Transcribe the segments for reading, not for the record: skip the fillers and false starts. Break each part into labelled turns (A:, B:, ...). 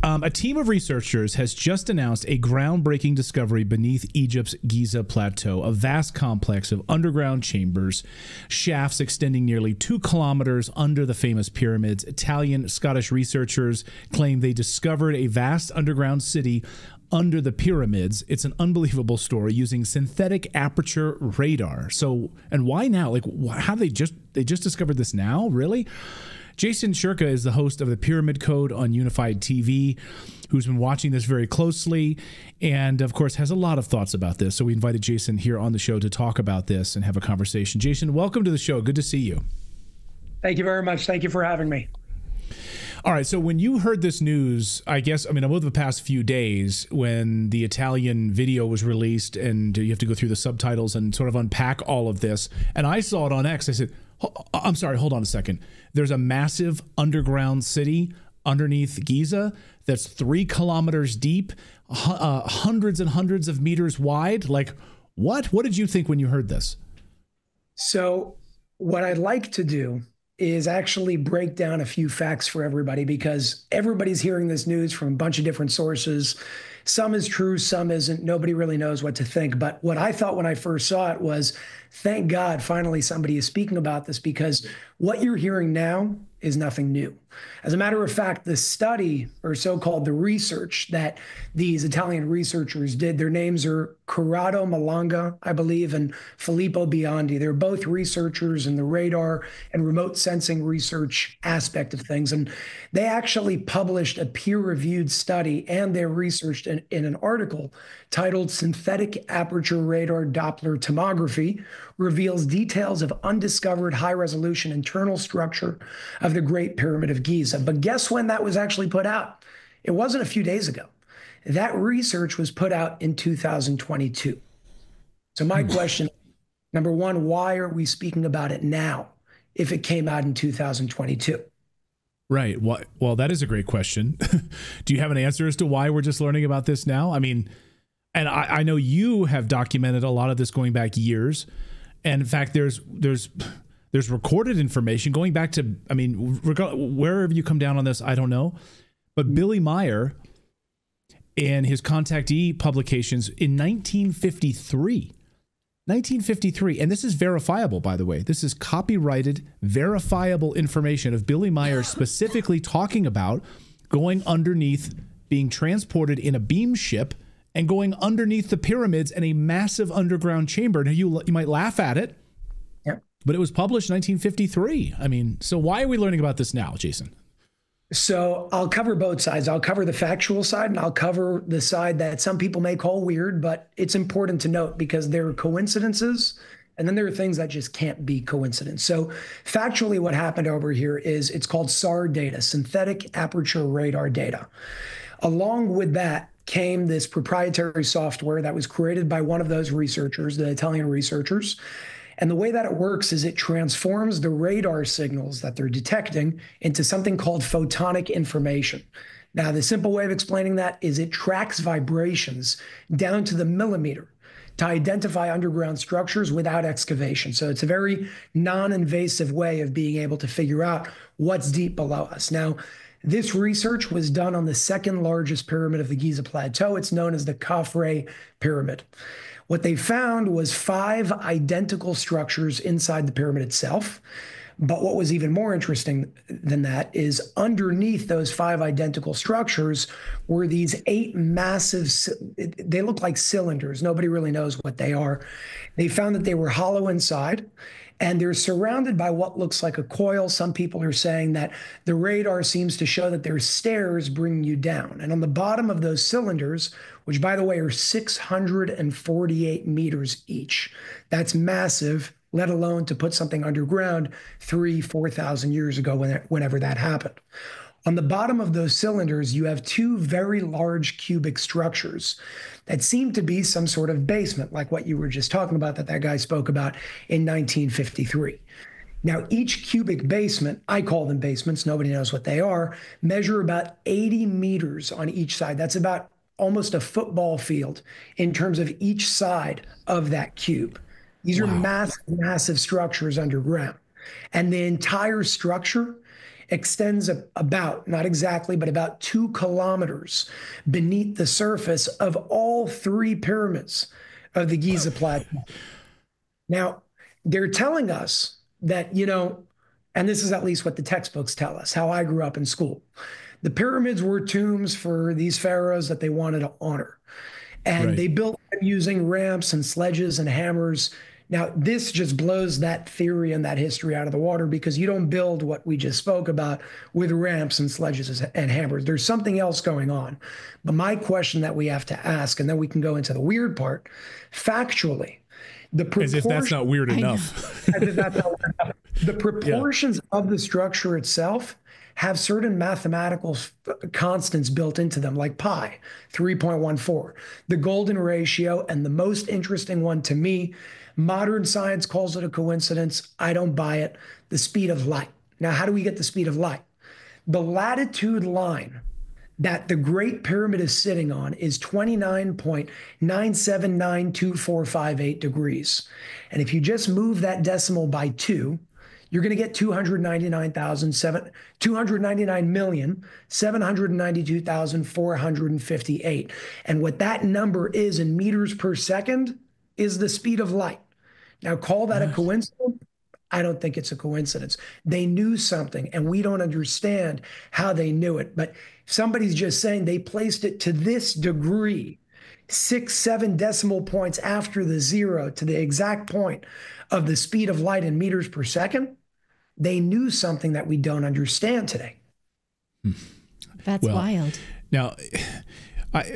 A: A team of researchers has just announced a groundbreaking discovery beneath Egypt's Giza Plateau, a vast complex of underground chambers, shafts extending nearly 2 kilometers under the famous pyramids. Italian Scottish researchers claim they discovered a vast underground city under the pyramids. It's an unbelievable story using synthetic aperture radar. So, and why now? Like, how they just discovered this now? Really? Jason Shirka is the host of the Pyramid Code on Unified TV, who's been watching this very closely and, of course, has a lot of thoughts about this. So we invited Jason here on the show to talk about this and have a conversation. Jason, welcome to the show. Good to see you.
B: Thank you very much. Thank you for having me.
A: All right. So when you heard this news, over the past few days, when the Italian video was released and you have to go through the subtitles and sort of unpack all of this, and I saw it on X, I said, I'm sorry, hold on a second. There's a massive underground city underneath Giza that's 3 kilometers deep, hundreds and hundreds of meters wide. Like, what? What did you think when you heard this?
B: So what I'd like to do is actually break down a few facts for everybody, because everybody's hearing this news from a bunch of different sources. Some is true, some isn't. Nobody really knows what to think. But what I thought when I first saw it was, thank God, finally somebody is speaking about this, because what you're hearing now is nothing new. As a matter of fact, the study, or so-called the research that these Italian researchers did, their names are Corrado Malanga, I believe, and Filippo Biondi. They're both researchers in the radar and remote sensing research aspect of things. And they actually published a peer-reviewed study and their research in an article titled Synthetic Aperture Radar Doppler Tomography Reveals Details of Undiscovered High-Resolution Internal Structure of the Great Pyramid of Giza. But guess when that was actually put out? It wasn't a few days ago. That research was put out in 2022. So my question, number one, why are we speaking about it now if it came out in 2022?
A: Right. Well, that is a great question. Do you have an answer as to why we're just learning about this now? I mean, and I know you have documented a lot of this going back years. And in fact, there's recorded information going back to, I mean, wherever you come down on this, I don't know. But Billy Meyer and his contactee publications in 1953, and this is verifiable, by the way. This is copyrighted, verifiable information of Billy Meyer specifically talking about going underneath, being transported in a beam ship and going underneath the pyramids in a massive underground chamber. Now, you might laugh at it, but it was published in 1953. I mean, so why are we learning about this now, Jason?
B: So I'll cover both sides. I'll cover the factual side, and I'll cover the side that some people may call weird, but it's important to note because there are coincidences, and then there are things that just can't be coincidence. So factually, what happened over here is it's called SAR data, Synthetic Aperture Radar data. Along with that came this proprietary software that was created by one of those researchers, the Italian researchers. And the way that it works is it transforms the radar signals that they're detecting into something called photonic information. Now, the simple way of explaining that is it tracks vibrations down to the millimeter to identify underground structures without excavation. So it's a very non-invasive way of being able to figure out what's deep below us. Now, this research was done on the second largest pyramid of the Giza Plateau. It's known as the Khafre Pyramid. What they found was 5 identical structures inside the pyramid itself. But what was even more interesting than that is underneath those 5 identical structures were these 8 massive, they look like cylinders. Nobody really knows what they are. They found that they were hollow inside, and they're surrounded by what looks like a coil. Some people are saying that the radar seems to show that there's stairs bringing you down. And on the bottom of those cylinders, which by the way are 648 meters each, that's massive, let alone to put something underground 4,000 years ago whenever that happened. On the bottom of those cylinders, you have 2 very large cubic structures that seem to be some sort of basement, like what you were just talking about that guy spoke about in 1953. Now, each cubic basement, I call them basements, nobody knows what they are, measure about 80 meters on each side. That's about almost a football field in terms of each side of that cube. These are massive, massive structures underground. And the entire structure extends about, not exactly, but about 2 kilometers beneath the surface of all 3 pyramids of the Giza Plateau. Now, they're telling us that, and this is at least what the textbooks tell us, how I grew up in school. The pyramids were tombs for these pharaohs that they wanted to honor. And they built them using ramps and sledges and hammers. Now, this just blows that theory and that history out of the water, because you don't build what we just spoke about with ramps and sledges and hammers. There's something else going on. But my question that we have to ask, and then we can go into the weird part, factually,
A: as if that's not weird enough.
B: As if that's not weird enough. The proportions of the structure itself have certain mathematical constants built into them, like pi, 3.14. The golden ratio, and the most interesting one to me, modern science calls it a coincidence. I don't buy it. The speed of light. Now, how do we get the speed of light? The latitude line that the Great Pyramid is sitting on is 29.9792458 degrees. And if you just move that decimal by 2, you're going to get 299,792,458. And what that number is in meters per second is the speed of light. Now, call that a coincidence? I don't think it's a coincidence. They knew something, and we don't understand how they knew it. But somebody's just saying they placed it to this degree, 6, 7 decimal points after the 0 to the exact point of the speed of light in meters per second. They knew something that we don't understand today.
C: That's wild.
A: Now,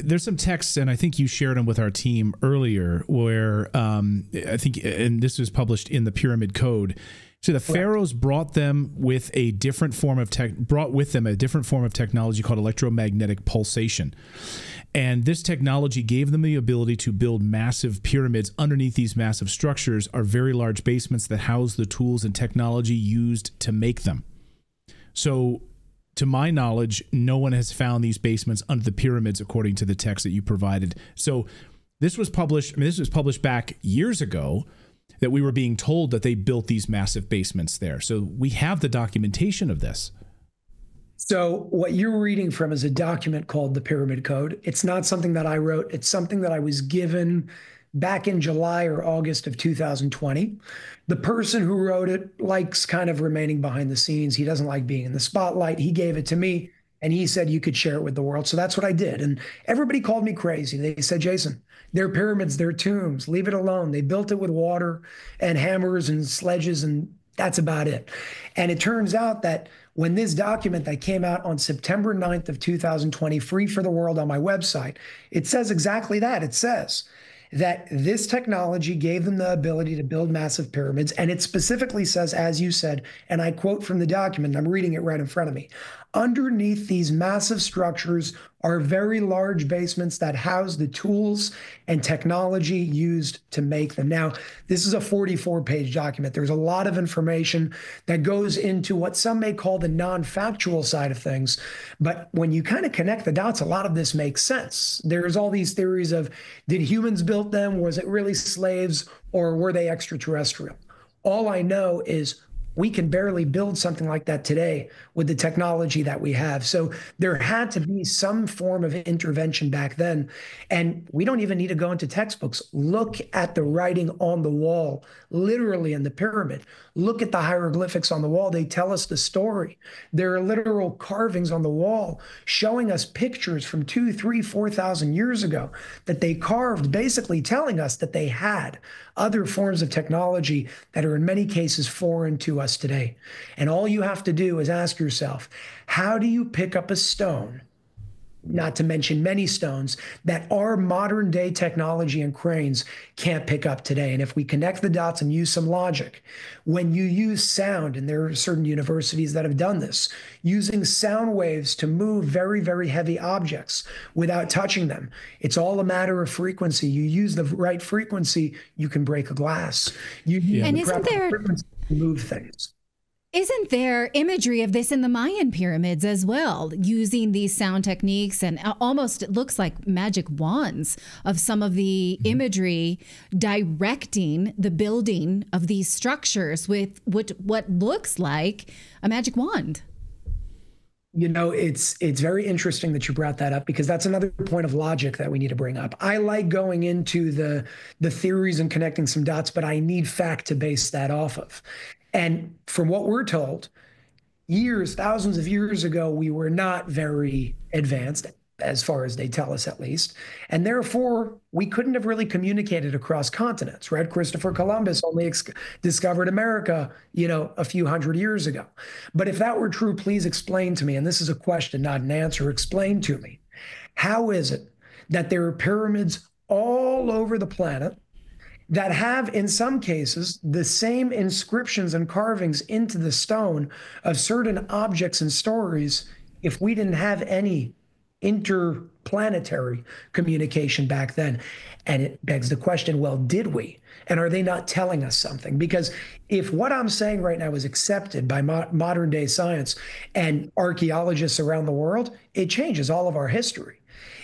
A: there's some texts, and I think you shared them with our team earlier, where I think, and this was published in the Pyramid Code. So the pharaohs brought with them a different form of technology called electromagnetic pulsation. And this technology gave them the ability to build massive pyramids. Underneath these massive structures are very large basements that house the tools and technology used to make them. So, to my knowledge, no one has found these basements under the pyramids, according to the text that you provided. So this was published, this was published back years ago, that we were being told that they built these massive basements there. So we have the documentation of this.
B: So what you're reading from is a document called the Pyramid Code. It's not something that I wrote. It's something that I was given back in July or August of 2020. The person who wrote it likes kind of remaining behind the scenes. He doesn't like being in the spotlight. He gave it to me, and he said you could share it with the world. So that's what I did. And everybody called me crazy. They said, Jason, they're pyramids, they're tombs. Leave it alone. They built it with water and hammers and sledges, and that's about it. And it turns out that when this document that came out on September 9th of 2020, free for the world on my website, it says exactly that. It says that this technology gave them the ability to build massive pyramids. And it specifically says, as you said, and I quote from the document, I'm reading it right in front of me, underneath these massive structures are very large basements that house the tools and technology used to make them. Now, this is a 44-page document. There's a lot of information that goes into what some may call the non-factual side of things. But when you kind of connect the dots, a lot of this makes sense. There's all these theories of, did humans build them? Was it really slaves, or were they extraterrestrial? All I know is we can barely build something like that today with the technology that we have. So there had to be some form of intervention back then. And we don't even need to go into textbooks. Look at the writing on the wall, literally in the pyramid. Look at the hieroglyphics on the wall. They tell us the story. There are literal carvings on the wall showing us pictures from 2,000, 3,000, 4,000 years ago that they carved, basically telling us that they had other forms of technology that are in many cases foreign to us today. And all you have to do is ask yourself, how do you pick up a stone, not to mention many stones, that our modern day technology and cranes can't pick up today? And if we connect the dots and use some logic, when you use sound, and there are certain universities that have done this, using sound waves to move very, very heavy objects without touching them, it's all a matter of frequency. You use the right frequency, you can break a glass. You use
C: and
B: the
C: isn't there
B: frequency to move things.
C: Isn't there imagery of this in the Mayan pyramids as well, using these sound techniques, and almost it looks like magic wands of some of the imagery directing the building of these structures with what looks like a magic wand?
B: It's very interesting that you brought that up, because that's another point of logic that we need to bring up. I like going into the theories and connecting some dots, but I need fact to base that off of. And from what we're told, thousands of years ago, we were not very advanced, as far as they tell us at least. And therefore, we couldn't have really communicated across continents, right? Christopher Columbus only discovered America, a few hundred years ago. But if that were true, please explain to me, and this is a question, not an answer, explain to me, how is it that there are pyramids all over the planet that have, in some cases, the same inscriptions and carvings into the stone of certain objects and stories if we didn't have any interplanetary communication back then? And it begs the question, well, did we? And are they not telling us something? Because if what I'm saying right now is accepted by modern day science and archaeologists around the world, it changes all of our history.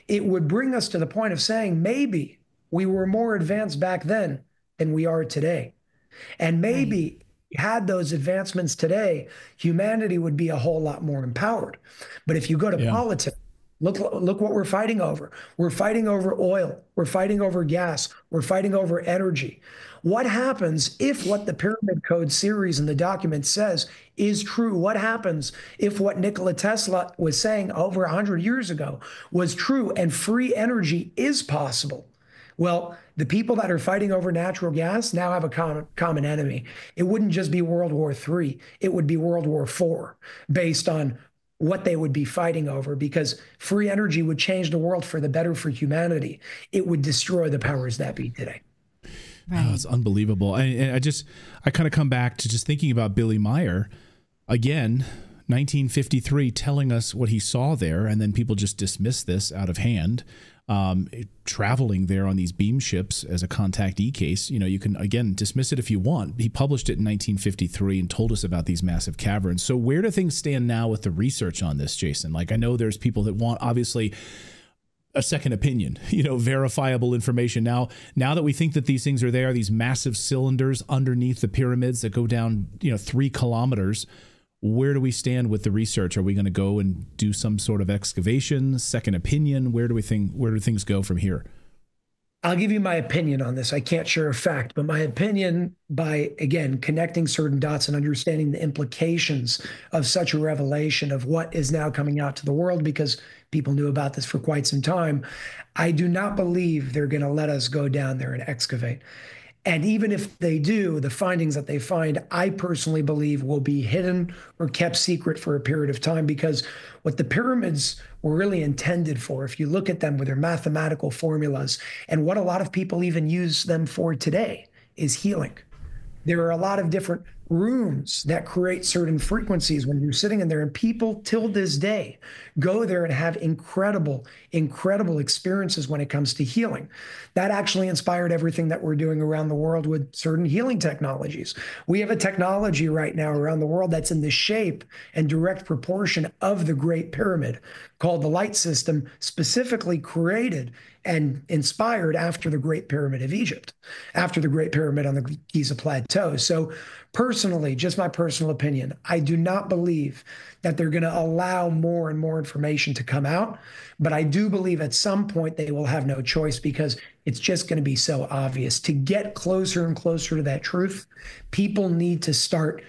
B: It would bring us to the point of saying maybe we were more advanced back then than we are today. And maybe had those advancements today, humanity would be a whole lot more empowered. But if you go to politics, look what we're fighting over. We're fighting over oil. We're fighting over gas. We're fighting over energy. What happens if what the Pyramid Code series and the document says is true? What happens if what Nikola Tesla was saying over 100 years ago was true and free energy is possible? Well, the people that are fighting over natural gas now have a common enemy. It wouldn't just be World War III. It would be World War IV, based on what they would be fighting over, because free energy would change the world for the better for humanity. It would destroy the powers that be today.
A: Right. Oh, it's unbelievable. I kind of come back to just thinking about Billy Meyer again, 1953, telling us what he saw there, and then people just dismiss this out of hand. Traveling there on these beam ships as a contactee case, you can, again, dismiss it if you want. He published it in 1953 and told us about these massive caverns. So where do things stand now with the research on this, Jason? Like, I know there's people that want, obviously, a second opinion, verifiable information. Now that we think that these things are there, these massive cylinders underneath the pyramids that go down, 3 kilometers, where do we stand with the research? Are we going to go and do some sort of excavation, second opinion? Where do things go from here?
B: I'll give you my opinion on this. I can't share a fact, but my opinion, by, again, connecting certain dots and understanding the implications of such a revelation of what is now coming out to the world, because people knew about this for quite some time, I do not believe they're going to let us go down there and excavate. And even if they do, the findings that they find, I personally believe, will be hidden or kept secret for a period of time, because what the pyramids were really intended for, if you look at them with their mathematical formulas, and what a lot of people even use them for today, is healing. There are a lot of different rooms that create certain frequencies when you're sitting in there, and people till this day go there and have incredible experiences when it comes to healing. That actually inspired everything that we're doing around the world with certain healing technologies. We have a technology right now around the world that's in the shape and direct proportion of the Great Pyramid, called the Light System, specifically created and inspired after the Great Pyramid of Egypt, after the Great Pyramid on the Giza Plateau. So personally, just my personal opinion, I do not believe that they're going to allow more and more information to come out. But I do believe at some point they will have no choice, because it's just going to be so obvious. To get closer and closer to that truth, people need to start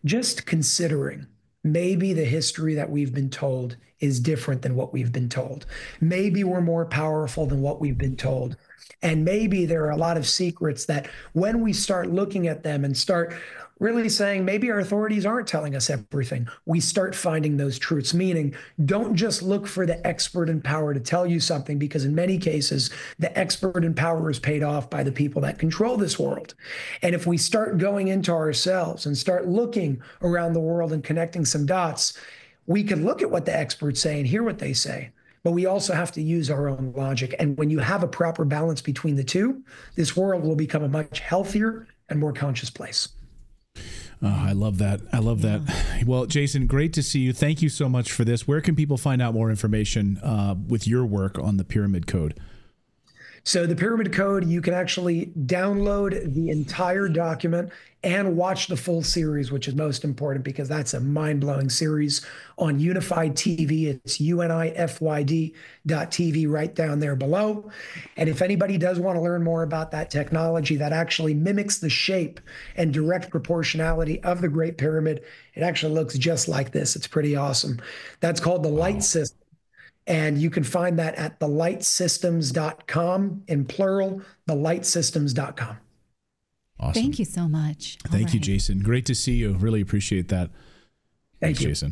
B: just considering maybe the history that we've been told is different than what we've been told. Maybe we're more powerful than what we've been told. And maybe there are a lot of secrets that when we start looking at them and start really saying maybe our authorities aren't telling us everything, we start finding those truths. Meaning, don't just look for the expert in power to tell you something, because in many cases, the expert in power is paid off by the people that control this world. And if we start going into ourselves and start looking around the world and connecting some dots, we can look at what the experts say and hear what they say. But we also have to use our own logic. And when you have a proper balance between the two, this world will become a much healthier and more conscious place.
A: Oh, I love that. I love that. Well, Jason, great to see you. Thank you so much for this. Where can people find out more information with your work on the Pyramid Code?
B: So the pyramid code, you can actually download the entire document and watch the full series, which is most important because that's a mind-blowing series on Unified TV. It's unifyd.tv right down there below. And if anybody does want to learn more about that technology that actually mimics the shape and direct proportionality of the Great Pyramid, it actually looks just like this. It's pretty awesome. That's called the Light System. And you can find that at thelightsystems.com, in plural, thelightsystems.com.
A: Awesome.
C: Thank you so much.
A: Thank you, Jason. Great to see you. Really appreciate that.
B: Thanks,
A: Jason.